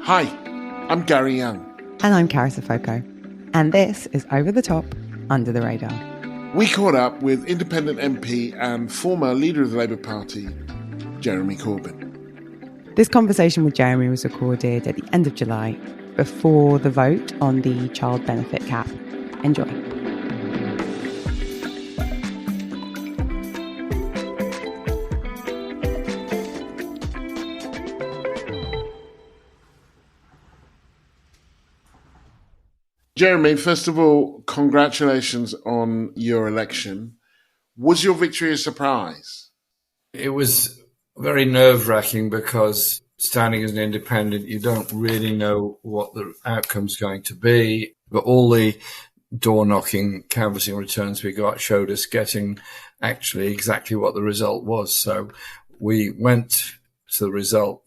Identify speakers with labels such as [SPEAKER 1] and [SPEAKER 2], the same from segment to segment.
[SPEAKER 1] Hi, I'm Gary Young.
[SPEAKER 2] And I'm Carys and this is Over the Top, Under the Radar.
[SPEAKER 1] We caught up with independent MP and former leader of the Labour Party, Jeremy Corbyn.
[SPEAKER 2] This conversation with Jeremy was recorded at the end of July, before the vote on the child benefit cap. Enjoy.
[SPEAKER 1] Jeremy, first of all, congratulations on your election. Was your victory a surprise?
[SPEAKER 3] It was very nerve-wracking because standing as an independent, you don't really know what the outcome's going to be. But all the door-knocking, canvassing returns we got showed us getting actually exactly what the result was. So we went to the result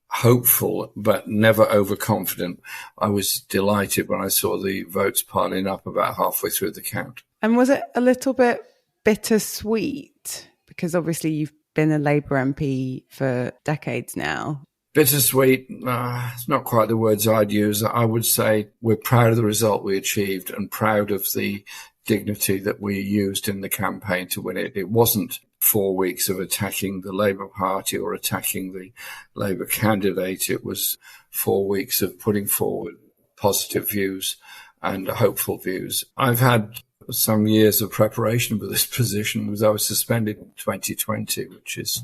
[SPEAKER 3] hopeful, but never overconfident. I was delighted when I saw the votes piling up about halfway through the count.
[SPEAKER 2] And was it a little bit bittersweet? Because obviously you've been a Labour MP for decades now.
[SPEAKER 3] Bittersweet, it's not quite the words I'd use. I would say we're proud of the result we achieved and proud of the dignity that we used in the campaign to win it. It wasn't 4 weeks of attacking the Labour Party or attacking the Labour candidate. It was 4 weeks of putting forward positive views and hopeful views. I've had some years of preparation for this position because I was suspended in 2020, which is,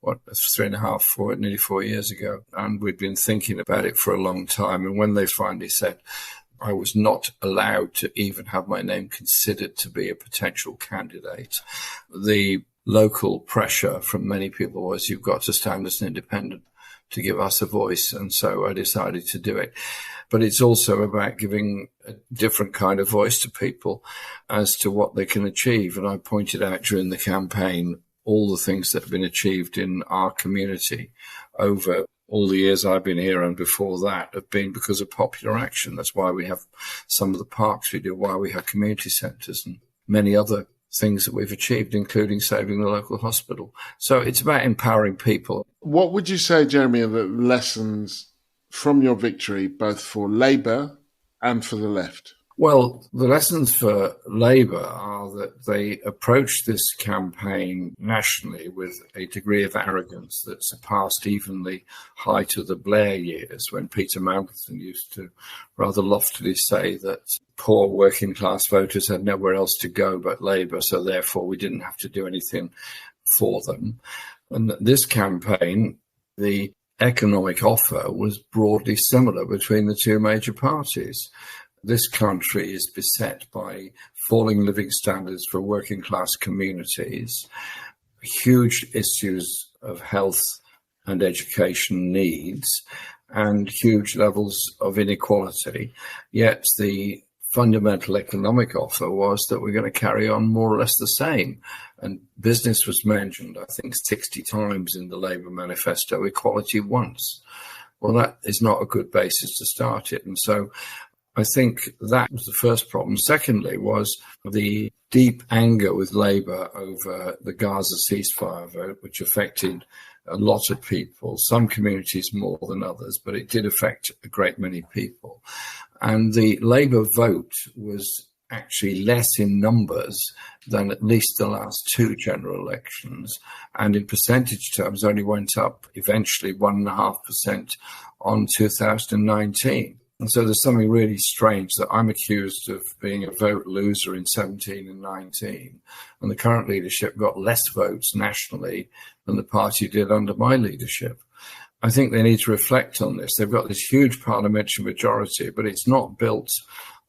[SPEAKER 3] 3.5, nearly 4 years ago. And we'd been thinking about it for a long time. And when they finally said I was not allowed to even have my name considered to be a potential candidate, the local pressure from many people was, you've got to stand as an independent to give us a voice. And so I decided to do it. But it's also about giving a different kind of voice to people as to what they can achieve. And I pointed out during the campaign all the things that have been achieved in our community over all the years I've been here and before that have been because of popular action. That's why we have some of the parks we do, why we have community centres and many other things that we've achieved, including saving the local hospital. So it's about empowering people.
[SPEAKER 1] What would you say, Jeremy, are the lessons from your victory, both for Labour and for the left?
[SPEAKER 3] Well, the lessons for Labour are that they approached this campaign nationally with a degree of arrogance that surpassed even the height of the Blair years, when Peter Mandelson used to rather loftily say that poor working class voters had nowhere else to go but Labour, so therefore we didn't have to do anything for them. And this campaign, the economic offer was broadly similar between the two major parties. This country is beset by falling living standards for working class communities, huge issues of health and education needs, and huge levels of inequality. Yet the fundamental economic offer was that we're going to carry on more or less the same. And business was mentioned, I think, 60 times in the Labour manifesto, equality once. Well, that is not a good basis to start it. And so I think that was the first problem. Secondly was the deep anger with Labour over the Gaza ceasefire vote, which affected a lot of people, some communities more than others, but it did affect a great many people. And the Labour vote was actually less in numbers than at least the last two general elections, and in percentage terms only went up eventually 1.5% on 2019. And so there's something really strange that I'm accused of being a vote loser in 17 and 19. And the current leadership got less votes nationally than the party did under my leadership. I think they need to reflect on this. They've got this huge parliamentary majority, but it's not built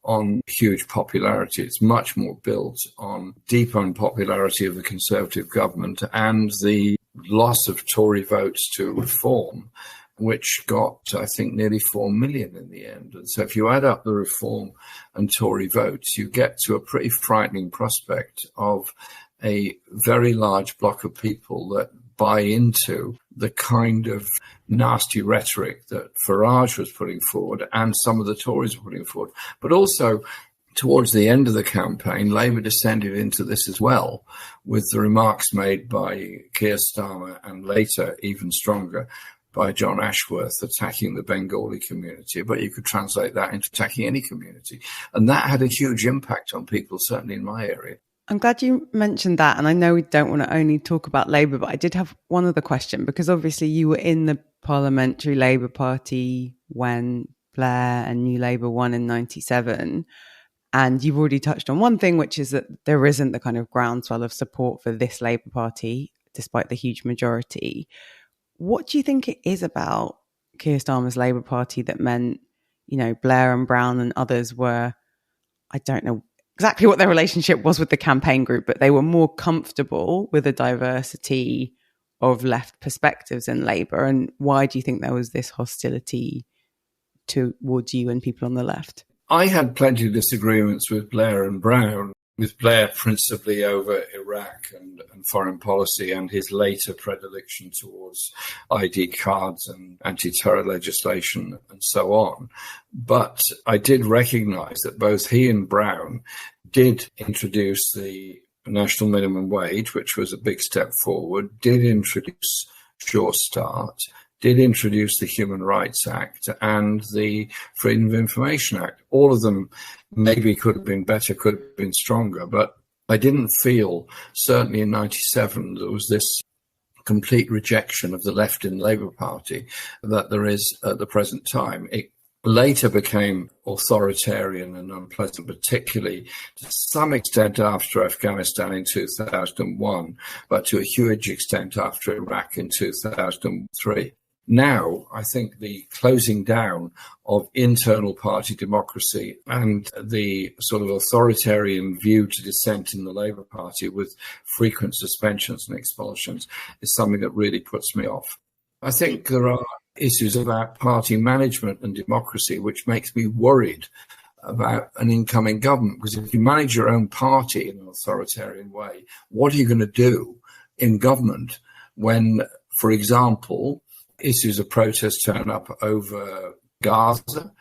[SPEAKER 3] on huge popularity. It's much more built on deep unpopularity of the Conservative government and the loss of Tory votes to reform, which got, I think, nearly 4 million in the end. And so if you add up the Reform and Tory votes, you get to a pretty frightening prospect of a very large block of people that buy into the kind of nasty rhetoric that Farage was putting forward and some of the Tories were putting forward. But also, towards the end of the campaign, Labour descended into this as well, with the remarks made by Keir Starmer and later, even stronger, by John Ashworth attacking the Bengali community, but you could translate that into attacking any community. And that had a huge impact on people, certainly in my area.
[SPEAKER 2] I'm glad you mentioned that. And I know we don't want to only talk about Labour, but I did have one other question, because obviously you were in the Parliamentary Labour Party when Blair and New Labour won in 97. And you've already touched on one thing, which is that there isn't the kind of groundswell of support for this Labour Party, despite the huge majority. What do you think it is about Keir Starmer's Labour Party that meant, you know, Blair and Brown and others were, I don't know exactly what their relationship was with the campaign group, but they were more comfortable with a diversity of left perspectives in Labour? And why do you think there was this hostility towards you and people on the left?
[SPEAKER 3] I had plenty of disagreements with Blair and Brown, with Blair principally over Iraq and foreign policy and his later predilection towards ID cards and anti-terror legislation and so on. But I did recognise that both he and Brown did introduce the national minimum wage, which was a big step forward, did introduce Sure Start, did introduce the Human Rights Act and the Freedom of Information Act. All of them maybe could have been better, could have been stronger, but I didn't feel, certainly in 97, there was this complete rejection of the left in the Labour Party that there is at the present time. It later became authoritarian and unpleasant, particularly to some extent after Afghanistan in 2001, but to a huge extent after Iraq in 2003. Now, I think the closing down of internal party democracy and the sort of authoritarian view to dissent in the Labour Party with frequent suspensions and expulsions is something that really puts me off. I think there are issues about party management and democracy which makes me worried about an incoming government, because if you manage your own party in an authoritarian way, what are you going to do in government when, for example, issues of protest turn up over Gaza,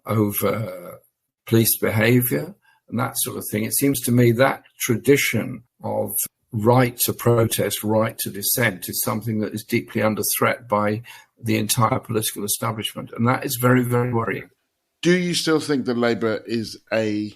[SPEAKER 3] over police behaviour and that sort of thing? It seems to me that tradition of right to protest, right to dissent is something that is deeply under threat by the entire political establishment. And that is very, very worrying.
[SPEAKER 1] Do you still think that Labour is a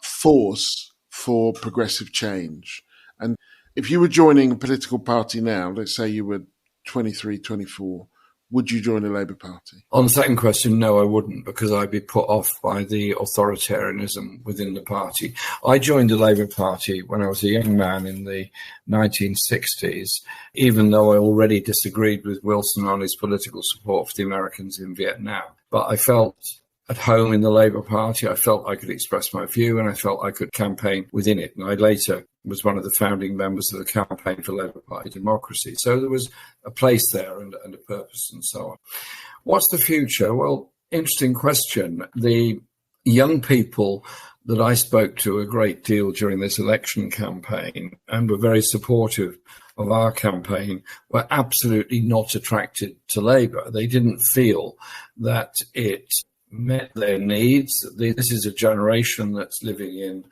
[SPEAKER 1] force for progressive change? And if you were joining a political party now, let's say you were 23, 24, would you join a Labour Party?
[SPEAKER 3] On the second question, no, I wouldn't, because I'd be put off by the authoritarianism within the party. I joined the Labour Party when I was a young man in the 1960s, even though I already disagreed with Wilson on his political support for the Americans in Vietnam. But I felt at home in the Labour Party. I felt I could express my view and I felt I could campaign within it. And I later was one of the founding members of the Campaign for Labour Party Democracy. So there was a place there and a purpose and so on. What's the future? Well, interesting question. The young people that I spoke to a great deal during this election campaign and were very supportive of our campaign were absolutely not attracted to Labour. They didn't feel that it met their needs. This is a generation that's living in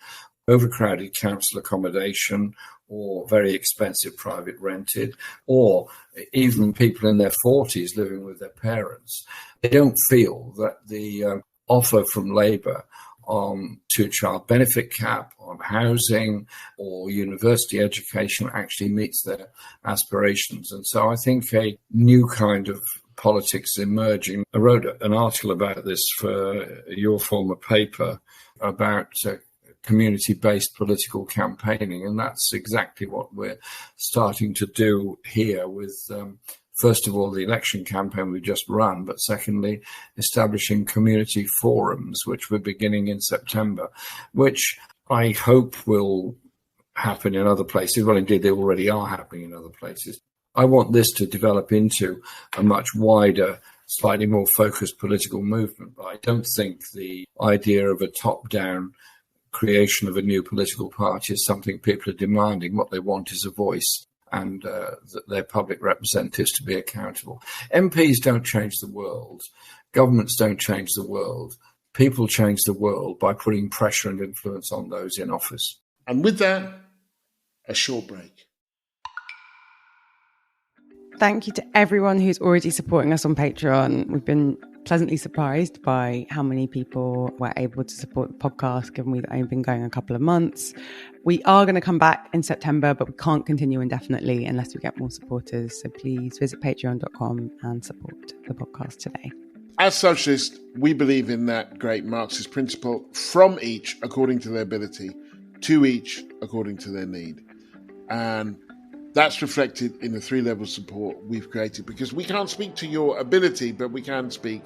[SPEAKER 3] overcrowded council accommodation or very expensive private rented, or even people in their 40s living with their parents. They don't feel that the offer from Labour on two-child benefit cap, on housing or university education actually meets their aspirations. And so I think a new kind of politics emerging. I wrote an article about this for your former paper about community-based political campaigning, and that's exactly what we're starting to do here with, first of all, the election campaign we've just run, but secondly, establishing community forums, which we're beginning in September, which I hope will happen in other places. Well, indeed, they already are happening in other places. I want this to develop into a much wider, slightly more focused political movement, but I don't think the idea of a top-down creation of a new political party is something people are demanding. What they want is a voice and their public representatives to be accountable. MPs don't change the world. Governments don't change the world. People change the world by putting pressure and influence on those in office.
[SPEAKER 1] And with that, a short break.
[SPEAKER 2] thank you to everyone who's already supporting us on Patreon. We've been pleasantly surprised by how many people were able to support the podcast, given we've only been going a couple of months. We are going to come back in September, but we can't continue indefinitely unless we get more supporters. So please visit patreon.com and support the podcast today.
[SPEAKER 1] As socialists, we believe in that great Marxist principle, from each according to their ability, to each according to their need. And that's reflected in the 3-level support we've created, because we can't speak to your ability, but we can speak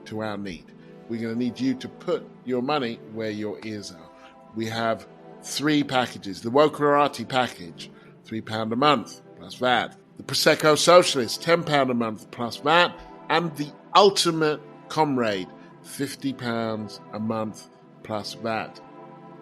[SPEAKER 1] to our need. We're going to need you to put your money where your ears are. We have 3 packages. The Wokarati package, £3 a month plus VAT. The Prosecco Socialist, £10 a month plus VAT. And the Ultimate Comrade, £50 a month plus VAT.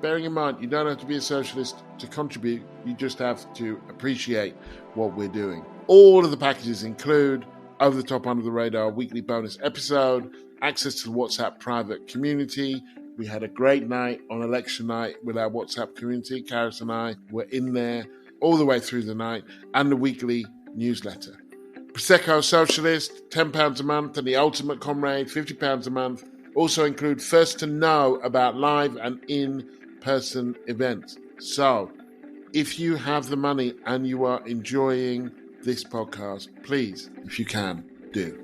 [SPEAKER 1] Bearing in mind, you don't have to be a socialist to contribute. You just have to appreciate what we're doing. All of the packages include over the top, under the radar weekly bonus episode, access to the WhatsApp private community. We had a great night on election night with our WhatsApp community. Carys and I were in there all the way through the night, and the weekly newsletter. Prosecco Socialist, £10 a month, and the Ultimate Comrade, £50 a month, also include first to know about live and in-person events. So, if you have the money and you are enjoying this podcast, please, if you can, do.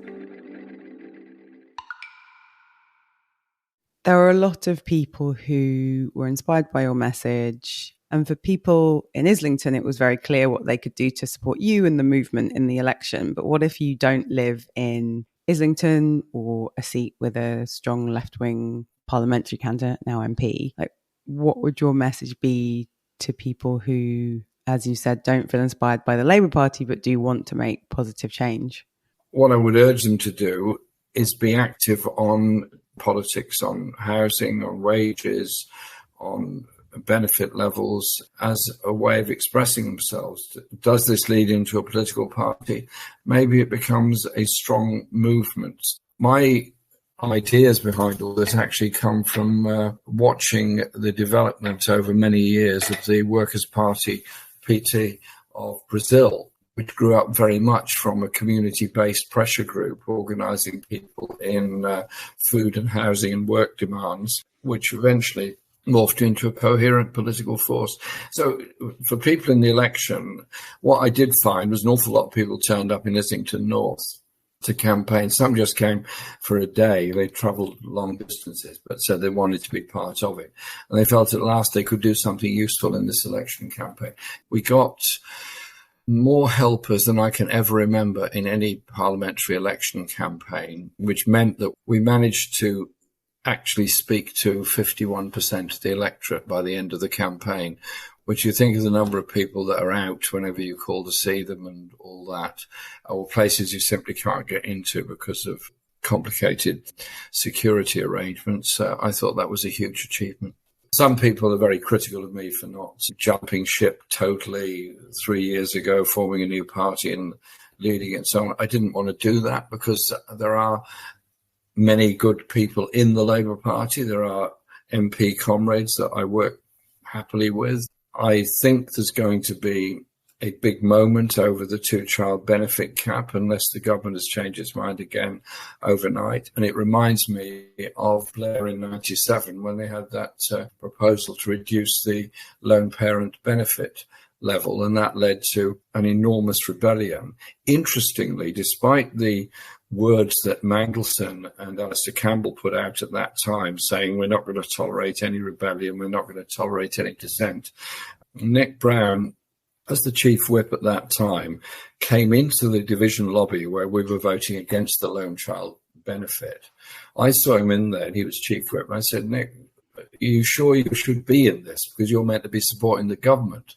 [SPEAKER 2] There are a lot of people who were inspired by your message. And for people in Islington, it was very clear what they could do to support you and the movement in the election. But what if you don't live in Islington or a seat with a strong left-wing parliamentary candidate, now MP? Like, what would your message be to people who, as you said, don't feel inspired by the Labour Party, but do want to make positive change?
[SPEAKER 3] What I would urge them to do is be active on politics, on housing, on wages, on benefit levels, as a way of expressing themselves. Does this lead into a political party? Maybe it becomes a strong movement. My ideas behind all this actually come from watching the development over many years of the Workers' Party, PT, of Brazil, which grew up very much from a community-based pressure group organising people in food and housing and work demands, which eventually morphed into a coherent political force. So for people in the election, what I did find was an awful lot of people turned up in Islington North to campaign. Some just came for a day. They travelled long distances, but said they wanted to be part of it. And they felt at last they could do something useful in this election campaign. We got more helpers than I can ever remember in any parliamentary election campaign, which meant that we managed to actually speak to 51% of the electorate by the end of the campaign, which you think of the number of people that are out whenever you call to see them and all that, or places you simply can't get into because of complicated security arrangements. I thought that was a huge achievement. Some people are very critical of me for not jumping ship totally 3 years ago, forming a new party and leading it and so on. I didn't want to do that because there are many good people in the Labour Party. There are MP comrades that I work happily with. I think there's going to be a big moment over the 2-child benefit cap unless the government has changed its mind again overnight. And it reminds me of Blair in 97 when they had that proposal to reduce the lone parent benefit level, and that led to an enormous rebellion. Interestingly, despite the words that Mandelson and Alistair Campbell put out at that time saying we're not going to tolerate any rebellion, we're not going to tolerate any dissent, Nick Brown, as the chief whip at that time, came into the division lobby where we were voting against the lone child benefit. I saw him in there and he was chief whip. And I said, Nick, are you sure you should be in this? Because you're meant to be supporting the government.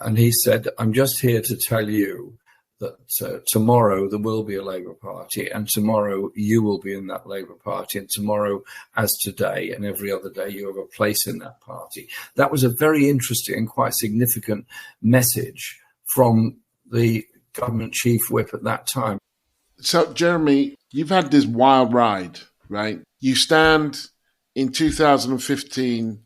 [SPEAKER 3] And he said, I'm just here to tell you that tomorrow there will be a Labour Party, and tomorrow you will be in that Labour Party, and tomorrow, as today and every other day, you have a place in that party. That was a very interesting and quite significant message from the government chief whip at that time.
[SPEAKER 1] So, Jeremy, you've had this wild ride, right? You stand in 2015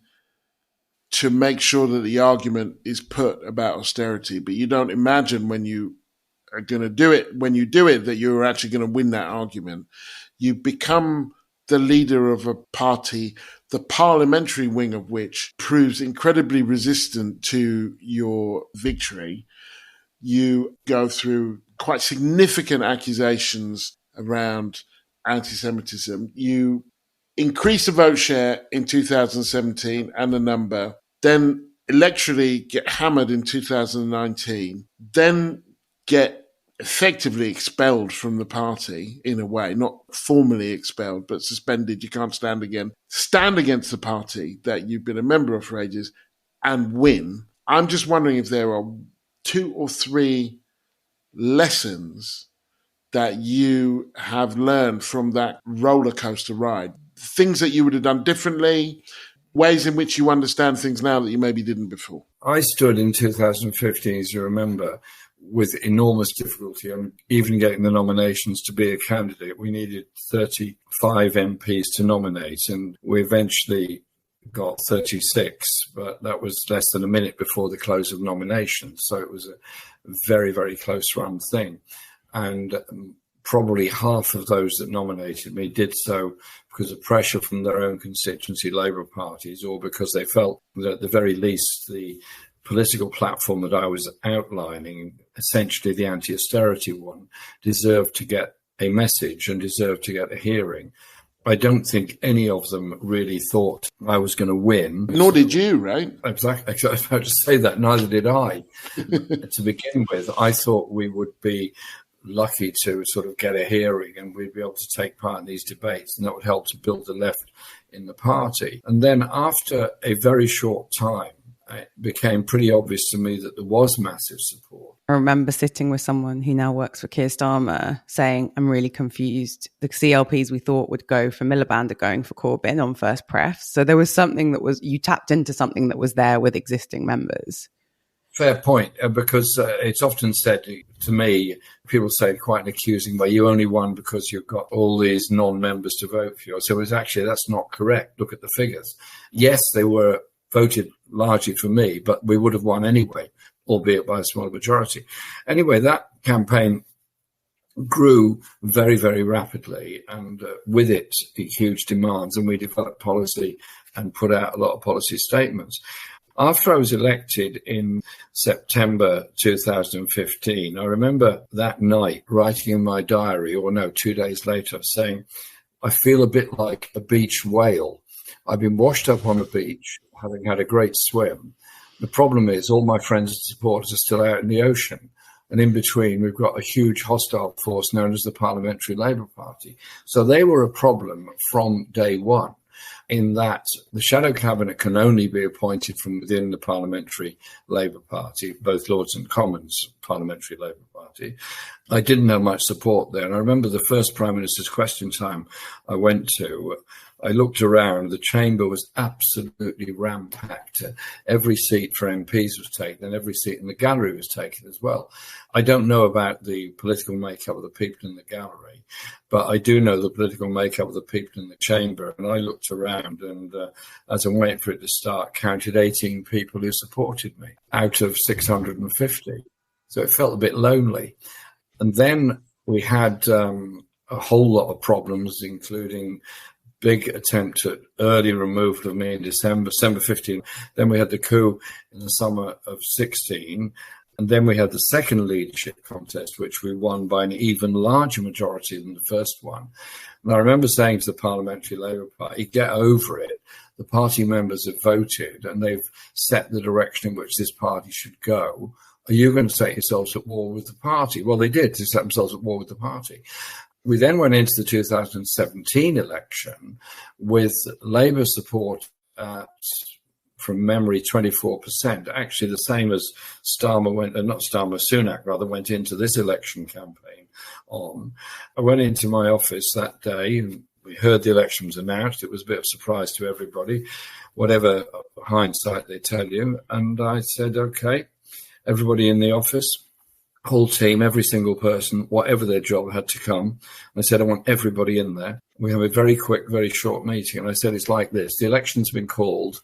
[SPEAKER 1] to make sure that the argument is put about austerity, but you don't imagine when you are going to do it when you do it, that you're actually going to win that argument. You become the leader of a party, the parliamentary wing of which proves incredibly resistant to your victory. You go through quite significant accusations around anti-Semitism. You increase the vote share in 2017 and the number, then electorally get hammered in 2019, then get effectively expelled from the party in a way, not formally expelled, but suspended. You can't stand against the party that you've been a member of for ages and win. I'm just wondering if there are 2 or 3 lessons that you have learned from that roller coaster ride, things that you would have done differently, ways in which you understand things now that you maybe didn't before.
[SPEAKER 3] I stood in 2015, as you remember, with enormous difficulty on even getting the nominations to be a candidate. We needed 35 MPs to nominate, and we eventually got 36, but that was less than a minute before the close of nominations. So it was a very, very close run thing. And probably half of those that nominated me did so because of pressure from their own constituency Labour parties, or because they felt that at the very least the political platform that I was outlining, essentially the anti-austerity one, deserved to get a message and deserved to get a hearing. I don't think any of them really thought I was going to win.
[SPEAKER 1] Nor did you, right?
[SPEAKER 3] Exactly. I was about to say that. Neither did I. To begin with, I thought we would be lucky to sort of get a hearing and we'd be able to take part in these debates, and that would help to build the left in the party. And then after a very short time, it became pretty obvious to me that there was massive support.
[SPEAKER 2] I remember sitting with someone who now works for Keir Starmer saying, I'm really confused. The CLPs we thought would go for Miliband are going for Corbyn on first pref. So there was something that was, you tapped into something that was there with existing members.
[SPEAKER 3] Fair point, because it's often said to me, people say quite an accusing way, you only won because you've got all these non-members to vote for you. So it's actually, that's not correct. Look at the figures. Yes, they were voted largely for me, but we would have won anyway, albeit by a small majority. Anyway, that campaign grew very, very rapidly, and with it, huge demands, and we developed policy and put out a lot of policy statements. After I was elected in September 2015, I remember that night writing in my diary, 2 days later, saying, I feel a bit like a beach whale. I've been washed up on a beach, having had a great swim. The problem is all my friends and supporters are still out in the ocean. And in between, we've got a huge hostile force known as the Parliamentary Labour Party. So they were a problem from day one, in that the shadow cabinet can only be appointed from within the Parliamentary Labour Party, both Lords and Commons Parliamentary Labour Party. I didn't have much support there. And I remember the first Prime Minister's question time I went to, I looked around, the chamber was absolutely ram-packed. Every seat for MPs was taken and every seat in the gallery was taken as well. I don't know about the political makeup of the people in the gallery, but I do know the political makeup of the people in the chamber. And I looked around and as I'm waiting for it to start, counted 18 people who supported me out of 650. So it felt a bit lonely. And then we had a whole lot of problems, including big attempt at early removal of me in December 15. Then we had the coup in the summer of 16. And then we had the second leadership contest, which we won by an even larger majority than the first one. And I remember saying to the Parliamentary Labour Party, get over it. The party members have voted and they've set the direction in which this party should go. Are you going to set yourselves at war with the party? Well, they did. They set themselves at war with the party. We then went into the 2017 election with Labour support at, from memory, 24%. Actually, the same as Sunak went into this election campaign on. I went into my office that day and we heard the election was announced. It was a bit of a surprise to everybody, whatever hindsight they tell you. And I said, okay, everybody in the office, whole team, every single person, whatever their job, had to come. I said, I want everybody in there. We have a very quick, very short meeting. And I said, it's like this. The election's been called.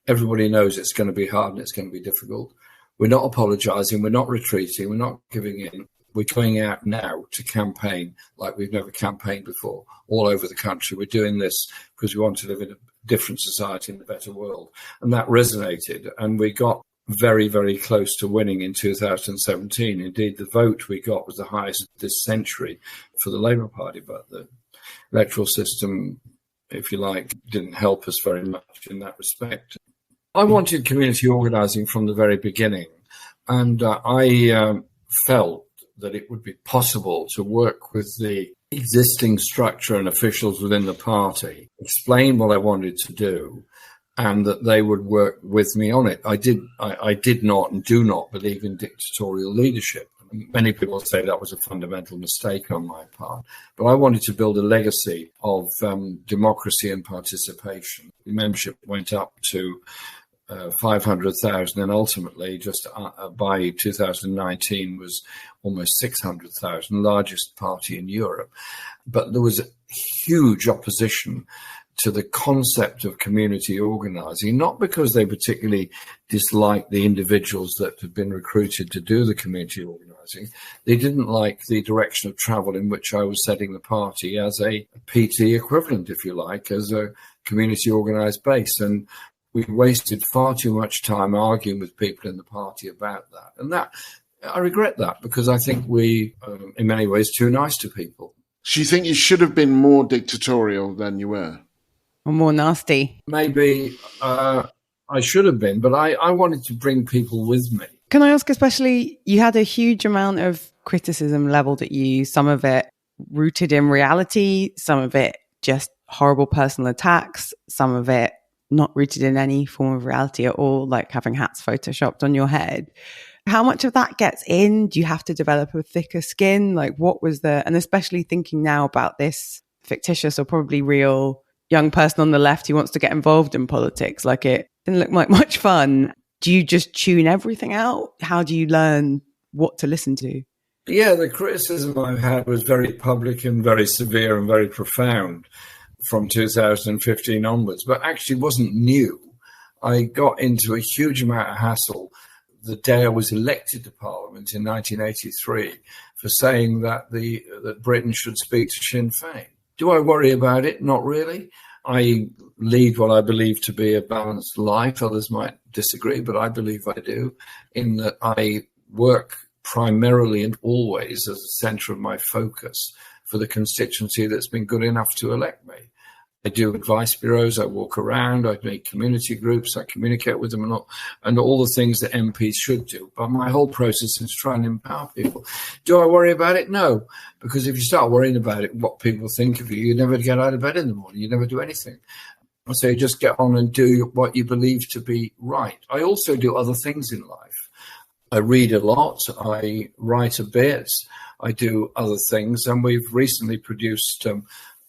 [SPEAKER 3] Everybody knows it's going to be hard and it's going to be difficult. We're not apologising. We're not retreating. We're not giving in. We're going out now to campaign like we've never campaigned before all over the country. We're doing this because we want to live in a different society in a better world. And that resonated. And we got very, very close to winning in 2017. Indeed, the vote we got was the highest this century for the Labour Party, but the electoral system, if you like, didn't help us very much in that respect. I wanted community organising from the very beginning, and I felt that it would be possible to work with the existing structure and officials within the party, explain what I wanted to do, and that they would work with me on it. I did not and do not believe in dictatorial leadership. Many people say that was a fundamental mistake on my part, but I wanted to build a legacy of democracy and participation. The membership went up to 500,000, and ultimately, just by 2019, was almost 600,000, largest party in Europe. But there was a huge opposition to the concept of community organising, not because they particularly disliked the individuals that had been recruited to do the community organising. They didn't like the direction of travel in which I was setting the party as a PT equivalent, if you like, as a community organised base. And we wasted far too much time arguing with people in the party about that. And that, I regret that, because I think we, in many ways, too nice to people.
[SPEAKER 1] Do you think you should have been more dictatorial than you were?
[SPEAKER 2] Or more nasty?
[SPEAKER 3] Maybe I should have been, but I wanted to bring people with me.
[SPEAKER 2] Can I ask, especially, you had a huge amount of criticism leveled at you, some of it rooted in reality, some of it just horrible personal attacks, some of it not rooted in any form of reality at all, like having hats photoshopped on your head. How much of that gets in? Do you have to develop a thicker skin? Like, what was and especially thinking now about this fictitious or probably real young person on the left who wants to get involved in politics, like it didn't look like much fun. Do you just tune everything out? How do you learn what to listen to?
[SPEAKER 3] Yeah, the criticism I've had was very public and very severe and very profound from 2015 onwards, but actually wasn't new. I got into a huge amount of hassle the day I was elected to Parliament in 1983 for saying that that Britain should speak to Sinn Féin. Do I worry about it? Not really. I lead what I believe to be a balanced life. Others might disagree, but I believe I do, in that I work primarily and always as the centre of my focus for the constituency that's been good enough to elect me. I do advice bureaus, I walk around, I make community groups, I communicate with them and all the things that MPs should do. But my whole process is to try and empower people. Do I worry about it? No, because if you start worrying about it, what people think of you, you never get out of bed in the morning, you never do anything. So you just get on and do what you believe to be right. I also do other things in life. I read a lot, I write a bit, I do other things, and we've recently produced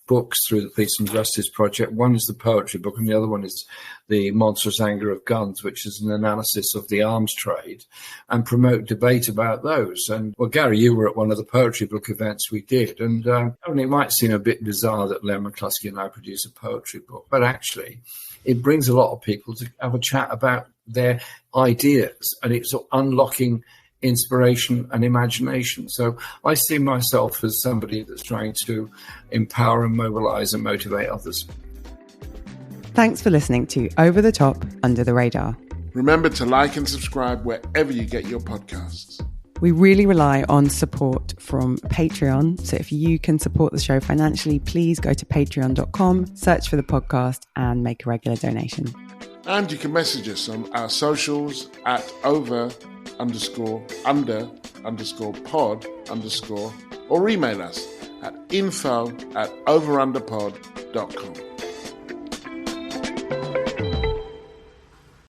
[SPEAKER 3] books through the Peace and Justice Project. One is the poetry book, and the other one is The Monstrous Anger of Guns, which is an analysis of the arms trade, and promote debate about those. And, well, Gary, you were at one of the poetry book events we did, and it might seem a bit bizarre that Len McCluskey and I produce a poetry book, but actually it brings a lot of people to have a chat about their ideas, and it's unlocking inspiration and imagination. So I see myself as somebody that's trying to empower and mobilize and motivate others.
[SPEAKER 2] Thanks for listening to Over the Top, Under the Radar.
[SPEAKER 1] Remember to like and subscribe wherever you get your podcasts.
[SPEAKER 2] We really rely on support from Patreon. So if you can support the show financially, please go to patreon.com, search for the podcast and make a regular donation.
[SPEAKER 1] And you can message us on our socials at over_under_pod_ or email us at info@overunderpod.com.